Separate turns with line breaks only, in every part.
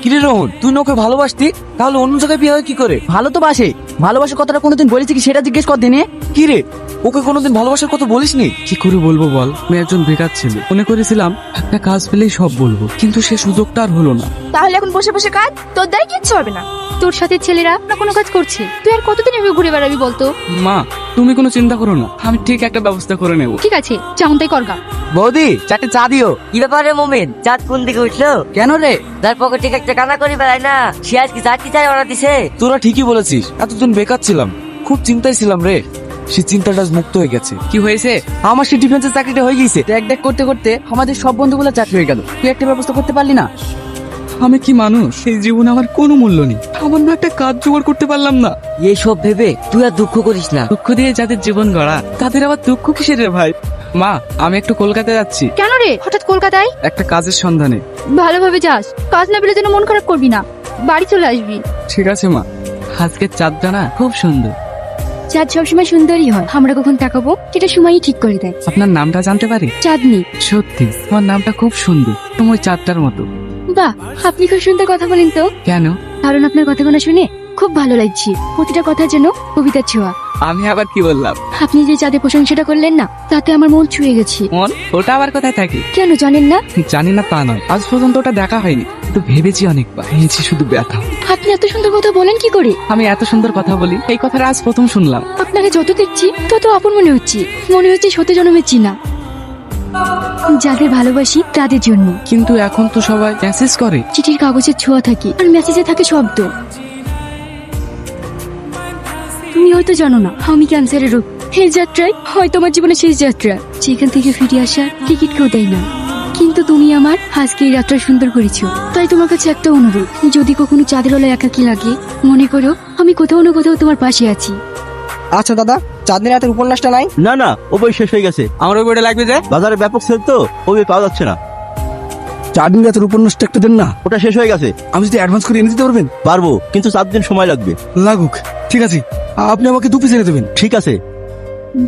কিরে রোহন, তুই না ওকে ভালোবাসতি, তাহলে অন্য জায়গায় বিয়ে হয় কি করে?
ভালো তো বাসে, ভালোবাসার কথাটা কোনোদিন বলেছি কি সেটা জিজ্ঞেস কর দিনে।
কিরে, ওকে কোনোদিন ভালোবাসার কথা বলিসনি?
কি করে বলবো বল, আমি একজন বেকার ছেলে, মনে করেছিলাম একটা কাজ পেলেই সব বলবো, কিন্তু সে সুযোগটা আর হলো না।
তাহলে এখন বসে বসে কাজ, তোর দ্বারা কিচ্ছু হবে না। তোর সাথে ছেলেরা না কোনো কাজ করছে, তুই আর কতদিন এভাবে ঘুরে বেড়াবি বলতো?
মা, তুমি কোনো চিন্তা করো না, আমি ঠিক একটা ব্যবস্থা করে নেব।
ঠিক আছে, যেমন তাই করগা।
বৌদি, চারটে চা দিও।
কি ব্যাপারে মোমেন, চাঁদ কোন দিকে উঠলো?
কেন রে?
তার পকেটে একটা কানা করে বেড়ায় না, সে আজকে চাকরি চাই অর্ডার দিছে।
তোরা ঠিকই বলেছিস, এতদিন বেকার ছিলাম, খুব চিন্তায় ছিলাম রে। সে চিন্তাটা আজ মুক্ত হয়ে গেছে।
কি হয়েছে?
আমার সে ডিফেন্সের চাকরিটা হয়ে গেছে।
দেখ দেখ করতে করতে আমাদের সব বন্ধুগুলো চাকরি হয়ে গেল, তুই একটা ব্যবস্থা করতে পারলি না?
আমি কি মানুষ? এই জীবনে আমার কোনো মূল্য নেই, আমার না একটা কাজ জোগাড় করতে পারলাম না।
এইসব ভেবে তুই আর দুঃখ করিস না।
দুঃখ দিয়ে যাদের জীবন গড়া, তাদের আবার দুঃখ কিসের রে ভাই? মা, আমি একটু কলকাতায় যাচ্ছি
কেন রে হঠাৎ কলকাতায়?
একটা কাজের সন্ধানে।
ভালোভাবে যাস, কাজ না পেলে যেন মন খারাপ করবি না, বাড়ি চলে আসবি।
ঠিক আছে মা, আজকের চাঁদটা না খুব সুন্দর।
চাঁদ সবসময় সুন্দরই হয়, আমরা কখন তাকাবো সেটা সময়ই ঠিক করে দেয়।
আপনার নামটা জানতে পারি?
চাঁদনি।
সত্যি তোমার নামটা খুব সুন্দর, তোমার চাঁদটার মতো।
বাহ, আপনি খুব সুন্দর কথা বলেন তো।
কেন?
কারণ আপনার কথাগুলো শুনে খুব ভালো লাগছে, প্রতিটা কথা যেন কবিতার ছোঁয়া।
আমি আবার কি বললাম?
আপনি যে চাঁদের প্রশংসাটা করলেন না, তাতে আমার মন ছুঁয়ে গেছে।
মন? ওটা আবার কোথায় থাকে?
কেন জানেন না?
জানি না তা নয়, আজ পর্যন্ত ওটা দেখা হয়নি, তো ভেবেছি অনেকবার, নিয়েছি শুধু ব্যথা।
আপনি এত সুন্দর কথা বলেন কি করে?
আমি এত সুন্দর কথা বলি, এই কথাটা আজ প্রথম শুনলাম।
আপনাকে যত দেখছি তত আপন মনে হচ্ছে, মনে হচ্ছে সত্যি জন্মের চিনা। যাদের ভালোবাসি তাদের জন্য।
কিন্তু এখন তো সবাই মেসেজ করে।
চিঠির কাগজের ছোঁয়া থাকে আর মেসেজে থাকে শব্দ। তুমি হয়তো জানো না, আমি ক্যান্সারের রোগ। এই যাত্রায় হয়তো আমার জীবনের শেষ যাত্রা, যেখান থেকে ফিরে আসার টিকিট কেউ দেয় না। কিন্তু তুমি আমার আজকে এই যাত্রা সুন্দর করেছো, তাই তোমার কাছে একটা অনুরোধ, যদি কখনো চাঁদের আলোয় একাকী লাগে, মনে করো আমি কোথাও না কোথাও তোমার পাশে আছি।
আচ্ছা দাদা, চাঁদনি রাতের উপন্যাসটা নাই?
না না, ও বই শেষ হয়ে গেছে।
আমার ওই বইটা লাগবে যে?
বাজারে ব্যাপক সেল তো, ও বই পাওয়া যাচ্ছে না।
চাঁদনি রাতের উপন্যাসটা একটা দেন না,
ওটা শেষ হয়ে গেছে।
আমি যদি অ্যাডভান্স করে এনে দিতে পারবেন?
পারবো, কিন্তু 7 দিন সময় লাগবে।
লাগুক, ঠিক আছে, আপনি আমাকে 2 পিস এনে দেবেন।
ঠিক আছে।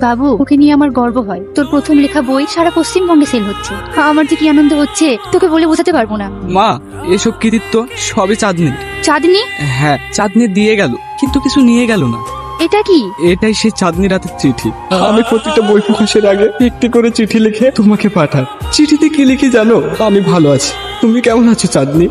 বাবু, ওকে নিয়ে আমার গর্ব হয়। তোর প্রথম লেখা বই সারা পশ্চিমবঙ্গে সেল হচ্ছে, আমার যে কি আনন্দ হচ্ছে তোকে বলে বোঝাতে পারবো না।
মা, এসব কৃতিত্ব সবই চাঁদনি।
চাঁদনি?
হ্যাঁ, চাঁদনি দিয়ে গেল, কিন্তু কিছু নিয়ে গেল না।
এটা কি?
এটাই সেই চাঁদনি রাতের চিঠি। আমি প্রতিটা বই প্রকাশের আগে একটি করে চিঠি লিখে তোমাকে পাঠাই। চিঠিতে কি লিখি জানো? আমি ভালো আছি, তুমি কেমন আছো চাঁদনি?